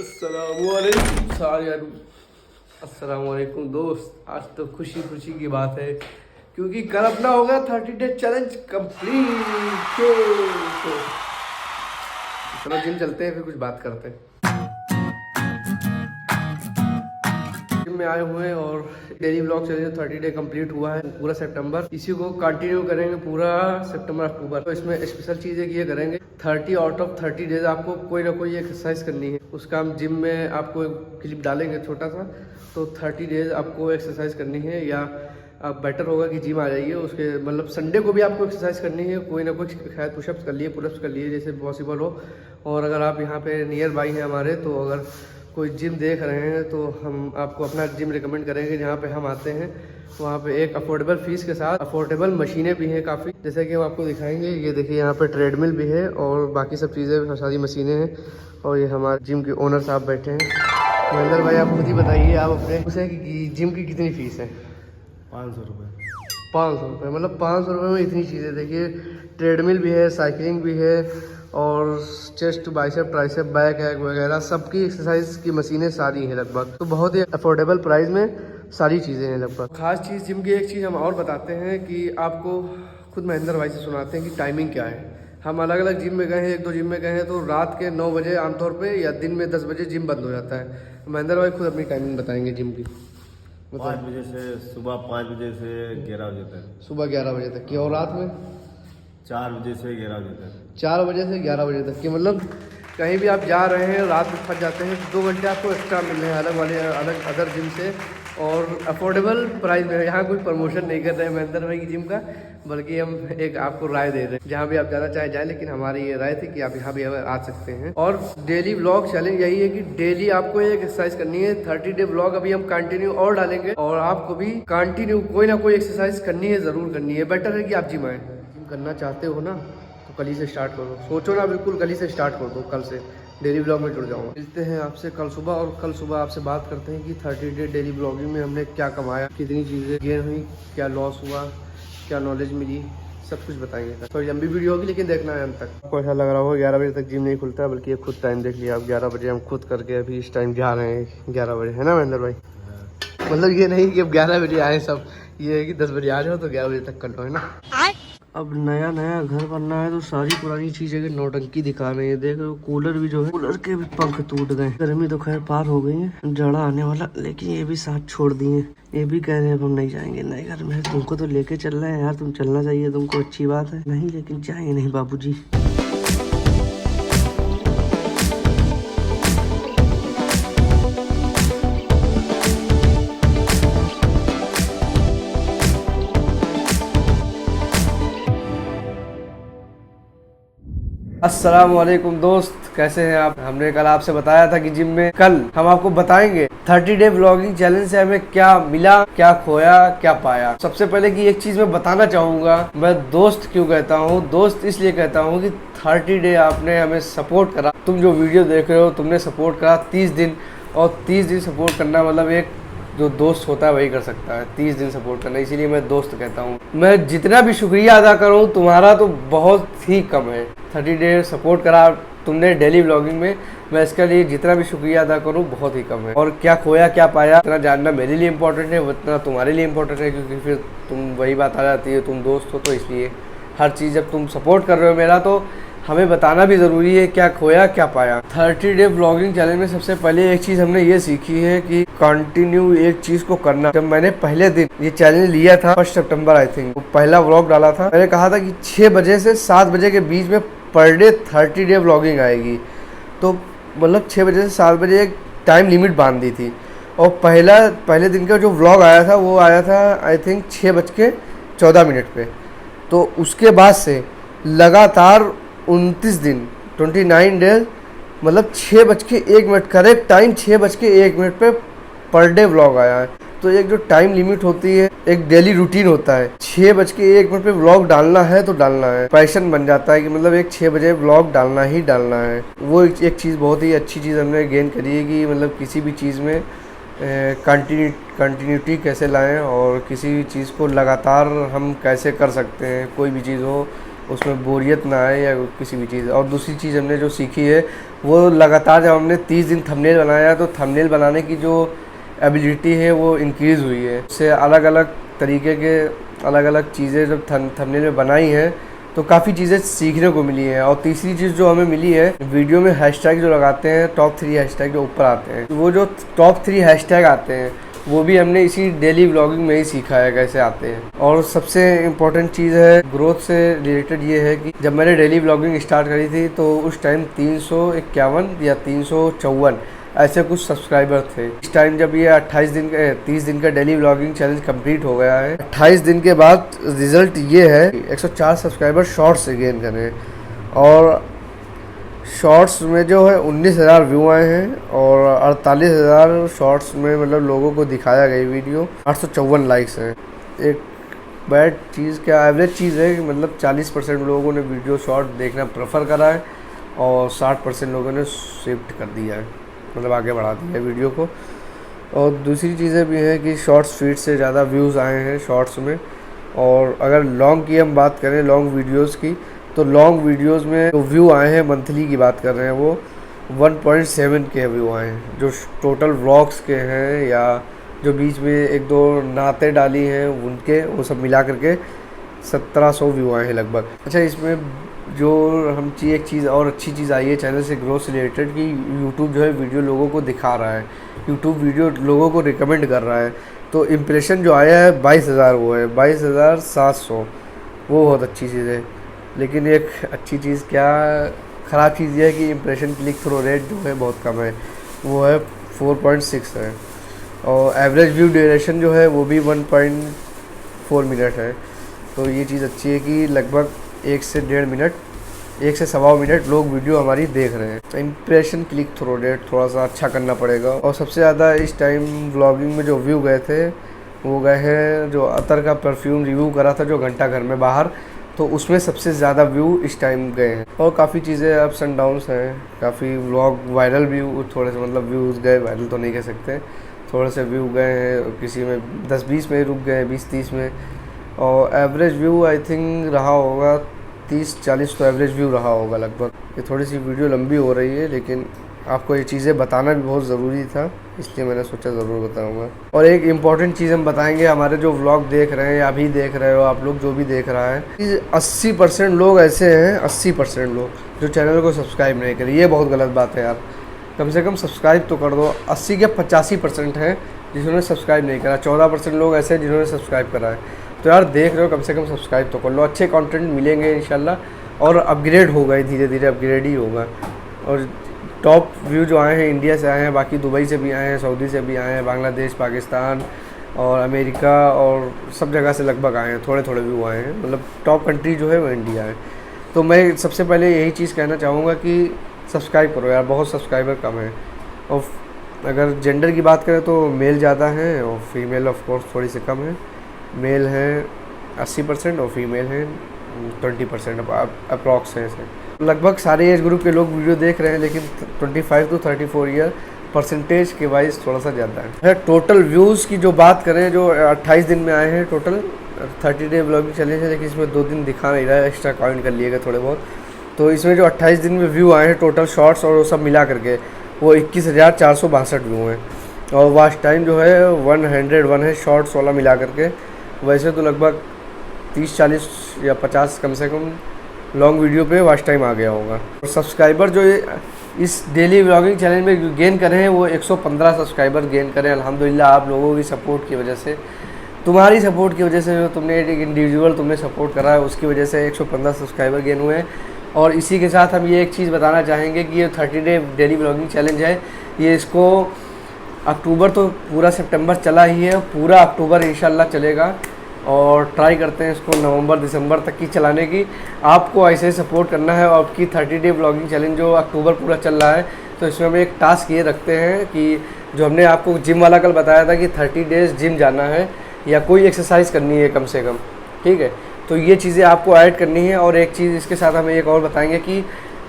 अस्सलामुअलैकुम दोस्त, आज तो खुशी खुशी की बात है क्योंकि कल अपना होगा 30 डे चैलेंज कंप्लीट। चलो जिम चलते हैं, फिर कुछ बात करते हैं। जिम में आए हुए हैं और daily vlog challenge 30 day complete हुआ है पूरा सितंबर। इसी को कंटिन्यू करेंगे पूरा सितंबर अक्टूबर। तो इसमें स्पेशल चीज़ें ये करेंगे, 30 आउट ऑफ 30 डेज आपको कोई ना कोई एक्सरसाइज करनी है। उसका हम जिम में आपको एक क्लिप डालेंगे छोटा सा। तो 30 डेज आपको एक्सरसाइज करनी है, या अब बेटर होगा कि जिम आ जाइए। उसके मतलब संडे को भी आपको एक्सरसाइज करनी है, कोई ना कोई शायद पुशअप्स कर लिए, पुलअप्स कर लिए, जैसे पॉसिबल हो। और अगर आप यहाँ पे नियर बाई हैं हमारे, तो अगर कोई जिम देख रहे हैं तो हम आपको अपना जिम रिकमेंड करेंगे जहाँ पे हम आते हैं। वहाँ पे एक अफोर्डेबल फीस के साथ अफोर्डेबल मशीनें भी हैं काफ़ी, जैसे कि हम आपको दिखाएंगे। ये देखिए यहाँ पे ट्रेडमिल भी है और बाकी सब चीज़ें, सारी मशीनें हैं। और ये हमारे जिम के ओनर साहब बैठे हैं। महेंद्र भाई, आप खुद ही बताइए, आप अपने पूछे कि जिम की कितनी फ़ीस है? 500 रुपये। 500 रुपये, मतलब 500 रुपये में इतनी चीज़ें। देखिए ट्रेडमिल भी है, साइकिलिंग भी है, और chest, bicep, tricep, back hack वगैरह सबकी एक्सरसाइज की मशीनें सारी हैं लगभग। तो बहुत ही अफोर्डेबल प्राइस में सारी चीज़ें हैं लगभग। खास चीज़ जिम की एक चीज़ हम और बताते हैं कि आपको खुद महेंद्र भाई से सुनाते हैं कि टाइमिंग क्या है। हम अलग अलग जिम में गए हैं, एक दो जिम में गए हैं, तो रात के 9 बजे आमतौर पे, या दिन में 10 बजे जिम बंद हो जाता है। महेंद्र भाई खुद अपनी टाइमिंग बताएंगे जिम की। 5 बजे से सुबह 5 बजे से 11 बजे तक। सुबह 11 बजे तक की, और रात में 4 बजे से 11 बजे तक। 4 बजे से 11 बजे तक की। मतलब कहीं भी आप जा रहे हैं, रात में फंस जाते हैं, तो 2 घंटे आपको एक्स्ट्रा मिल रहे हैं अलग अदर जिम से, और अफोर्डेबल प्राइस में। यहाँ कोई प्रमोशन नहीं कर रहे हैं महेंद्र भाई की जिम का, बल्कि हम एक आपको राय दे रहे हैं, जहाँ भी आप जाना चाहे जाए। लेकिन हमारी ये राय थी कि आप यहाँ भी आ सकते हैं। और डेली व्लॉग चैलेंज यही है कि डेली आपको एक एक्सरसाइज करनी है। 30 डे व्लॉग अभी हम कंटिन्यू और डालेंगे, और आपको भी कंटिन्यू कोई ना कोई एक्सरसाइज करनी है, ज़रूर करनी है। बेटर है कि आप जिम आए। जिम करना चाहते हो ना, तो कल ही से स्टार्ट करो। सोचो ना, बिल्कुल कल ही से स्टार्ट कर दो। कल से डेली ब्लॉग में जुड़ जाऊँगा। मिलते हैं आपसे कल सुबह, और कल सुबह आपसे बात करते हैं कि 30 डे डेली ब्लॉगिंग में हमने क्या कमाया, कितनी चीज़ें गेन हुई, क्या लॉस हुआ, क्या नॉलेज मिली, सब कुछ बताएंगे। थोड़ी लंबी वीडियो होगी, लेकिन देखना है अंत तक। आपको ऐसा लग रहा होगा 11 बजे तक जिम नहीं खुलता, बल्कि ये खुद टाइम देख लिया आप। 11 बजे हम खुद करके अभी इस टाइम जा रहे हैं। 11 बजे है ना महेंद्र भाई? मतलब ये नहीं कि अब 11 बजे आए सब, ये है कि 10 बजे आ जाओ तो 11 बजे तक कर लो, है ना। अब नया नया घर बनना है, तो सारी पुरानी चीजें की नौटंकी दिखा रहे हैं। देख कूलर भी जो है, कूलर के भी पंख टूट गए। गर्मी तो खैर पार हो गई है, जाड़ा आने वाला, लेकिन ये भी साथ छोड़ दिए। ये भी कह रहे हैं अब हम नहीं जाएंगे नए घर में। तुमको तो लेके चल रहे हैं यार, तुम चलना चाहिए, तुमको अच्छी बात है। नहीं, लेकिन जाएंगे नहीं बाबूजी। अस्सलामुअलैकुम दोस्त, कैसे हैं आप? हमने कल आपसे बताया था कि जिम में कल हम आपको बताएंगे 30 डे व्लॉगिंग चैलेंज से हमें क्या मिला, क्या खोया, क्या पाया। सबसे पहले कि एक चीज मैं बताना चाहूंगा, मैं दोस्त क्यों कहता हूँ। दोस्त इसलिए कहता हूँ कि 30 डे आपने हमें सपोर्ट करा। तुम जो वीडियो देख रहे हो, तुमने सपोर्ट करा 30 दिन, और 30 दिन सपोर्ट करना मतलब एक जो दोस्त होता है वही कर सकता है, 30 दिन सपोर्ट करना। इसीलिए मैं दोस्त कहता हूँ। मैं जितना भी शुक्रिया अदा करूँ तुम्हारा तो बहुत ही कम है। 30 डे सपोर्ट करा तुमने डेली व्लॉगिंग में, मैं इसके लिए जितना भी शुक्रिया अदा करूँ बहुत ही कम है। और क्या खोया क्या पाया, इतना जानना मेरे लिए इम्पोर्टेंट है, उतना तुम्हारे लिए इम्पोर्टेंट है, क्योंकि फिर तुम वही बात आ जाती है, तुम दोस्त हो। तो इसलिए हर चीज़ जब तुम सपोर्ट कर रहे हो मेरा, तो हमें बताना भी ज़रूरी है क्या खोया क्या पाया। 30 डे व्लॉगिंग चैलेंज में सबसे पहले एक चीज़ हमने ये सीखी है कि कंटिन्यू एक चीज़ को करना। जब मैंने पहले दिन ये चैलेंज लिया था, 1 सितंबर आई थिंक, पहला व्लॉग डाला था, मैंने कहा था कि 6 बजे से 7 बजे के बीच में पर डे 30 डे व्लॉगिंग आएगी। तो मतलब 6 बजे से 7 बजे एक टाइम लिमिट बांध दी थी। और पहले दिन का जो व्लॉग आया था, वो आया था आई थिंक 6:14 पे। तो उसके बाद से लगातार 29 दिन, 29 डेज, मतलब 6:01 करेक्ट टाइम 6:01 पे पर डे व्लॉग आया है। तो एक जो टाइम लिमिट होती है, एक डेली रूटीन होता है, 6:01 पे व्लॉग डालना है तो डालना है। पैशन बन जाता है कि मतलब एक 6 बजे व्लॉग डालना ही डालना है। वो एक चीज़, बहुत ही अच्छी चीज़ हमने गेन करी है कि मतलब किसी भी चीज़ में कंटिन्यूटी कैसे लाएं, और किसी भी चीज़ को लगातार हम कैसे कर सकते हैं। कोई भी चीज़ हो, उसमें बोरियत ना आए या किसी भी चीज़। और दूसरी चीज़ हमने जो सीखी है वो लगातार जब हमने 30 दिन थंबनेल बनाया तो थंबनेल बनाने की जो एबिलिटी है वो इंक्रीज़ हुई है। उससे अलग अलग तरीके के अलग अलग चीज़ें जब थंबनेल में बनाई हैं तो काफ़ी चीज़ें सीखने को मिली हैं। और तीसरी चीज़ जो हमें मिली है, वीडियो में हैशटैग जो लगाते हैं, टॉप 3 हैशटैग जो ऊपर आते हैं, वो जो टॉप 3 हैशटैग आते हैं वो भी हमने इसी डेली व्लॉगिंग में ही सीखा है कैसे आते हैं। और सबसे इम्पोर्टेंट चीज़ है ग्रोथ से रिलेटेड ये है कि जब मैंने डेली व्लॉगिंग स्टार्ट करी थी तो उस टाइम 351 या 354 ऐसे कुछ सब्सक्राइबर थे। इस टाइम जब ये 30 दिन का डेली व्लॉगिंग चैलेंज कंप्लीट हो गया है, 28 दिन के बाद रिजल्ट ये है 104 सब्सक्राइबर शॉर्ट्स से गेन करें। और शॉर्ट्स में जो है 19,000 व्यू आए हैं और 48,000 शॉर्ट्स में मतलब लोगों को दिखाया गया वीडियो, 854 लाइक्स हैं। एक बैड चीज़ क्या एवरेज चीज़ है कि मतलब 40% लोगों ने वीडियो शॉर्ट देखना प्रेफर करा है और 60% लोगों ने शिफ्ट कर दिया है, मतलब आगे बढ़ा दिया है वीडियो को। और दूसरी चीज़ें भी हैं कि शॉर्ट्स फीड से ज़्यादा व्यूज़ आए हैं शॉर्ट्स में। और अगर लॉन्ग की हम बात करें, लॉन्ग वीडियोस की, तो लॉन्ग वीडियोस में जो व्यू आए हैं मंथली की बात कर रहे हैं वो 1.7 के व्यू आए हैं, जो टोटल व्लॉग्स के हैं या जो बीच में एक दो नाते डाली हैं उनके, वो सब मिला करके 1700 व्यू आए हैं लगभग। अच्छा, इसमें जो एक चीज़ और अच्छी चीज़ आई है चैनल से ग्रोथ से रिलेटेड कि यूट्यूब जो है वीडियो लोगों को दिखा रहा है, यूट्यूब वीडियो लोगों को रिकमेंड कर रहा है। तो इम्प्रेशन जो आया है 22,000 वो है 22,700, वो बहुत अच्छी चीज़ है। लेकिन एक अच्छी चीज़ क्या, ख़राब चीज़ ये है कि इम्प्रेशन क्लिक थ्रू रेट जो है बहुत कम है, वो है 4.6 है। और एवरेज व्यू ड्यूरेशन जो है वो भी 1.4 मिनट है। तो ये चीज़ अच्छी है कि लगभग 1 से 1.5 मिनट, 1 से 1.25 मिनट लोग वीडियो हमारी देख रहे हैं। तो इम्प्रेशन क्लिक थ्रू रेट थोड़ा सा अच्छा करना पड़ेगा। और सबसे ज़्यादा इस टाइम व्लॉगिंग में जो व्यू गए थे वो गए हैं जो अतर का परफ्यूम रिव्यू करा था जो घंटा घर में बाहर, तो उसमें सबसे ज़्यादा व्यू इस टाइम गए हैं। और काफ़ी चीज़ें अप्स एंड डाउन्स हैं, काफ़ी व्लॉग वायरल व्यू थोड़े से, मतलब व्यूज़ गए, वायरल तो नहीं कह सकते, थोड़े से व्यू गए हैं, किसी में 10-20 में रुक गए, 20-30 में। और एवरेज व्यू आई थिंक रहा होगा 30-40 तो एवरेज व्यू रहा होगा लगभग। ये थोड़ी सी वीडियो लंबी हो रही है लेकिन आपको ये चीज़ें बताना भी बहुत ज़रूरी था, इसलिए मैंने सोचा ज़रूर बताऊंगा। और एक इम्पॉर्टेंट चीज़ हम बताएंगे, हमारे जो व्लॉग देख रहे हैं या अभी देख रहे हो आप लोग, जो भी देख रहा है, 80% लोग ऐसे हैं, 80% लोग जो चैनल को सब्सक्राइब नहीं करें। ये बहुत गलत बात है यार, कम से कम सब्सक्राइब तो कर दो। 80 के 85% हैं जिन्होंने सब्सक्राइब नहीं करा, 14% लोग ऐसे हैं जिन्होंने सब्सक्राइब करा है। तो यार देख रहे हो, कम से कम सब्सक्राइब तो कर लो। अच्छे कंटेंट मिलेंगे इंशाल्लाह और अपग्रेड होगा, धीरे धीरे अपग्रेड ही होगा। और टॉप व्यू जो आए हैं इंडिया से आए हैं, बाकी दुबई से भी आए हैं, सऊदी से भी आए हैं, बांग्लादेश, पाकिस्तान और अमेरिका और सब जगह से लगभग आए हैं, थोड़े थोड़े व्यू आए हैं। मतलब टॉप कंट्री जो है वो इंडिया है। तो मैं सबसे पहले यही चीज़ कहना चाहूँगा कि सब्सक्राइब करो यार, बहुत सब्सक्राइबर कम है। और अगर जेंडर की बात करें तो मेल ज़्यादा हैं और फीमेल ऑफ कोर्स थोड़ी सी कम है। मेल हैं 80% और फीमेल हैं 20% अप्रॉक्स है ऐसे। लगभग सारे एज ग्रुप के लोग वीडियो देख रहे हैं, लेकिन 25 to 34 ईयर परसेंटेज के वाइज थोड़ा सा ज़्यादा है। टोटल व्यूज़ की जो बात करें, जो 28 दिन में आए हैं टोटल, 30 डे व्लॉगिंग चैलेंज है, लेकिन इसमें 2 दिन दिखा नहीं रहा है, एक्स्ट्रा काउंट कर लिएगा थोड़े बहुत। तो इसमें जो 28 दिन में व्यू आए हैं टोटल शॉर्ट्स और वो सब मिला करके वो 21,462 व्यू हैं। और वॉच टाइम जो है 101 है शॉर्ट्स वाला मिला करके। वैसे तो लगभग 30-40 या 50 कम से कम लॉन्ग वीडियो पे वॉच टाइम आ गया होगा। और सब्सक्राइबर जो इस डेली व्लॉगिंग चैनल में गेन करे हैं वो 115 सब्सक्राइबर गेन करें अल्हम्दुलिल्लाह, आप लोगों की सपोर्ट की वजह से, तुम्हारी सपोर्ट की वजह से, जो तुमने एक इंडिविजुअल तुमने सपोर्ट करा है उसकी वजह से 115 सब्सक्राइबर गेन हुए हैं। और इसी के साथ हम ये एक चीज़ बताना चाहेंगे कि ये 30 डे डेली व्लॉगिंग चैलेंज है, ये इसको अक्टूबर तो पूरा सितंबर चला ही है, पूरा अक्टूबर इंशाल्लाह चलेगा। और ट्राई करते हैं इसको नवंबर-दिसंबर तक की चलाने की। आपको ऐसे सपोर्ट करना है। और आपकी 30 डे व्लॉगिंग चैलेंज जो अक्टूबर पूरा चल रहा है, तो इसमें हम एक टास्क ये रखते हैं कि जो हमने आपको जिम वाला कल बताया था कि 30 डेज़ जिम जाना है या कोई एक्सरसाइज करनी है कम से कम, ठीक है। तो ये चीज़ें आपको ऐड करनी है। और एक चीज़ इसके साथ हम एक और बताएंगे कि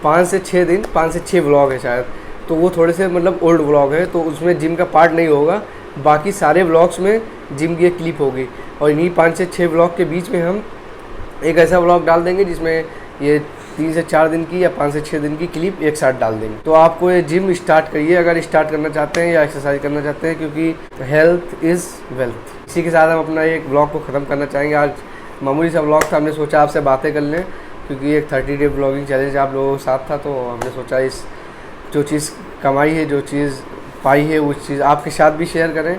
5 से 6 दिन, 5 से 6 व्लॉग है शायद, तो वो थोड़े से मतलब ओल्ड व्लॉग है, तो उसमें जिम का पार्ट नहीं होगा, बाकी सारे व्लॉग्स में जिम की एक क्लिप होगी। और इन्हीं 5 से 6 व्लॉग के बीच में हम एक ऐसा व्लॉग डाल देंगे जिसमें ये 3 से 4 दिन की या 5 से 6 दिन की क्लिप एक साथ डाल देंगे। तो आपको ये जिम स्टार्ट करिए अगर स्टार्ट करना चाहते हैं या एक्सरसाइज करना चाहते हैं, क्योंकि हेल्थ इज़ वेल्थ। इसी के साथ हम अपना एक ब्लॉग को ख़त्म करना चाहेंगे। आज मामूली सा ब्लॉग था, हमने सोचा आपसे बातें कर लें, क्योंकि एक 30 डे ब्लॉगिंग चैलेंज आप लोगों के साथ था, तो हमने सोचा इस जो चीज़ कमाई है, जो चीज़ पाई है, उस चीज़ आपके साथ भी शेयर करें।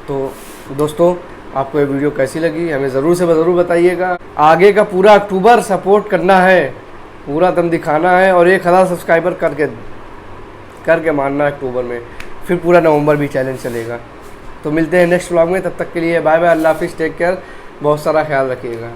तो दोस्तों, आपको ये वीडियो कैसी लगी हमें ज़रूर से ज़रूर बताइएगा। आगे का पूरा अक्टूबर सपोर्ट करना है, पूरा दम दिखाना है और 1000 सब्सक्राइबर करके मानना है अक्टूबर में, फिर पूरा नवंबर भी चैलेंज चलेगा। तो मिलते हैं नेक्स्ट व्लॉग में, तब तक के लिए बाय बाय, अल्लाह हाफिज़, टेक केयर, बहुत सारा ख्याल रखिएगा।